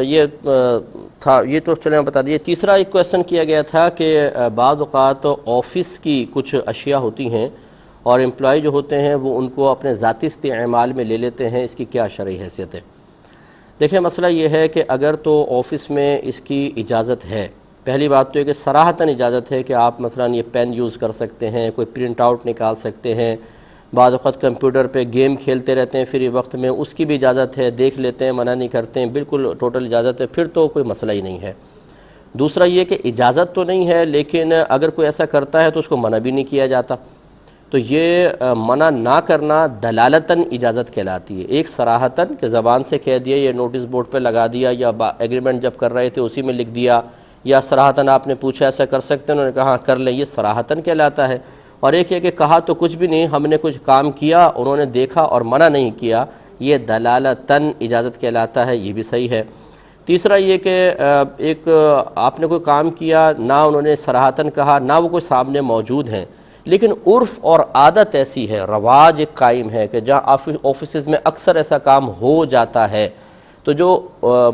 یہ تھا، یہ تو چلیں بتا دیے۔ تیسرا ایک کویسچن کیا گیا تھا کہ بعض اوقات آفس کی کچھ اشیاء ہوتی ہیں اور امپلائی جو ہوتے ہیں وہ ان کو اپنے ذاتی استعمال میں لے لیتے ہیں، اس کی کیا شرعی حیثیت ہے؟ دیکھیں مسئلہ یہ ہے کہ اگر تو آفس میں اس کی اجازت ہے، پہلی بات تو یہ کہ صراحتاً اجازت ہے کہ آپ مثلا یہ پین یوز کر سکتے ہیں، کوئی پرنٹ آؤٹ نکال سکتے ہیں، بعض وقت کمپیوٹر پہ گیم کھیلتے رہتے ہیں فری وقت میں، اس کی بھی اجازت ہے، دیکھ لیتے ہیں، منع نہیں کرتے ہیں، بالکل ٹوٹل اجازت ہے، پھر تو کوئی مسئلہ ہی نہیں ہے۔ دوسرا یہ کہ اجازت تو نہیں ہے لیکن اگر کوئی ایسا کرتا ہے تو اس کو منع بھی نہیں کیا جاتا، تو یہ منع نہ کرنا دلالتاً اجازت کہلاتی ہے۔ ایک صراحتاً کہ زبان سے کہہ دیا، یہ نوٹس بورڈ پہ لگا دیا، یا ایگریمنٹ جب کر رہے تھے اسی میں لکھ دیا، یا صراحتاً آپ نے پوچھا ایسا کر سکتے ہیں، انہوں نے کہا ہاں کر لیں، یہ صراحتاً کہلاتا ہے۔ اور ایک ہے کہ کہا تو کچھ بھی نہیں، ہم نے کچھ کام کیا، انہوں نے دیکھا اور منع نہیں کیا، یہ دلالتاً اجازت کہلاتا ہے، یہ بھی صحیح ہے۔ تیسرا یہ کہ ایک آپ نے کوئی کام کیا، نہ انہوں نے صراحتاً کہا، نہ وہ کوئی سامنے موجود ہیں، لیکن عرف اور عادت ایسی ہے، رواج ایک قائم ہے کہ جہاں آفیسز میں اکثر ایسا کام ہو جاتا ہے، تو جو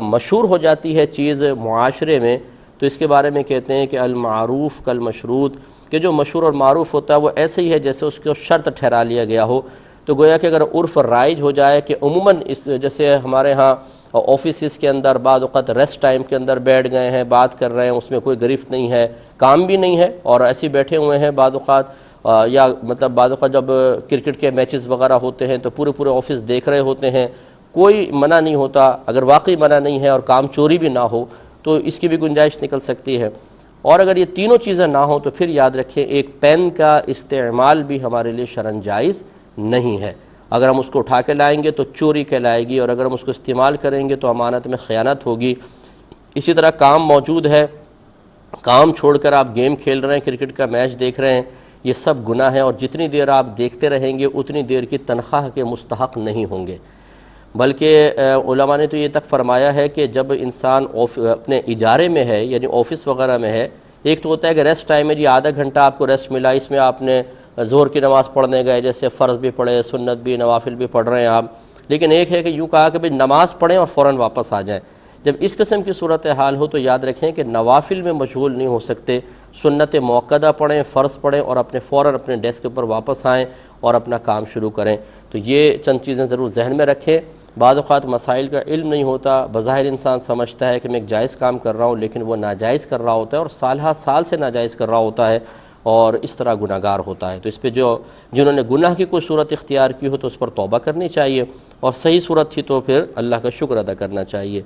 مشہور ہو جاتی ہے چیز معاشرے میں، تو اس کے بارے میں کہتے ہیں کہ المعروف کالمشروط، کہ جو مشہور اور معروف ہوتا ہے وہ ایسے ہی ہے جیسے اس کو شرط ٹھہرا لیا گیا ہو۔ تو گویا کہ اگر عرف رائج ہو جائے کہ عموماً اس جیسے ہمارے ہاں آفیسز کے اندر بعض اوقات ریسٹ ٹائم کے اندر بیٹھ گئے ہیں، بات کر رہے ہیں، اس میں کوئی گرفت نہیں ہے، کام بھی نہیں ہے اور ایسے بیٹھے ہوئے ہیں بعض اوقات، یا مطلب بعض اوقات جب کرکٹ کے میچز وغیرہ ہوتے ہیں تو پورے آفس دیکھ رہے ہوتے ہیں، کوئی منع نہیں ہوتا، اگر واقعی منع نہیں ہے اور کام چوری بھی نہ ہو تو اس کی بھی گنجائش نکل سکتی ہے۔ اور اگر یہ تینوں چیزیں نہ ہوں تو پھر یاد رکھیں ایک پین کا استعمال بھی ہمارے لیے شرعاً جائز نہیں ہے۔ اگر ہم اس کو اٹھا کے لائیں گے تو چوری کہلائے گی، اور اگر ہم اس کو استعمال کریں گے تو امانت میں خیانت ہوگی۔ اسی طرح کام موجود ہے، کام چھوڑ کر آپ گیم کھیل رہے ہیں، کرکٹ کا میچ دیکھ رہے ہیں، یہ سب گناہ ہیں، اور جتنی دیر آپ دیکھتے رہیں گے اتنی دیر کی تنخواہ کے مستحق نہیں ہوں گے۔ بلکہ علماء نے تو یہ تک فرمایا ہے کہ جب انسان اپنے اجارے میں ہے، یعنی آفس وغیرہ میں ہے، ایک تو ہوتا ہے کہ ریسٹ ٹائم میں، آدھا گھنٹہ آپ کو ریسٹ ملا، اس میں آپ نے ظہر کی نماز پڑھنے گئے، جیسے فرض بھی پڑھے، سنت بھی، نوافل بھی پڑھ رہے ہیں آپ، لیکن ایک ہے کہ یوں کہا کہ بھئی نماز پڑھیں اور فوراً واپس آ جائیں۔ جب اس قسم کی صورتحال ہو تو یاد رکھیں کہ نوافل میں مشغول نہیں ہو سکتے، سنت موقدہ پڑھیں، فرض پڑھیں اور فوراً اپنے ڈیسک پر واپس آئیں اور اپنا کام شروع کریں۔ تو یہ چند چیزیں ضرور ذہن میں رکھیں۔ بعض اوقات مسائل کا علم نہیں ہوتا، بظاہر انسان سمجھتا ہے کہ میں ایک جائز کام کر رہا ہوں، لیکن وہ ناجائز کر رہا ہوتا ہے اور سالہ سال سے ناجائز کر رہا ہوتا ہے اور اس طرح گناہگار ہوتا ہے۔ تو اس پہ جنہوں نے گناہ کی کوئی صورت اختیار کی ہو تو اس پر توبہ کرنی چاہیے، اور صحیح صورت تھی تو پھر اللہ کا شکر ادا کرنا چاہیے۔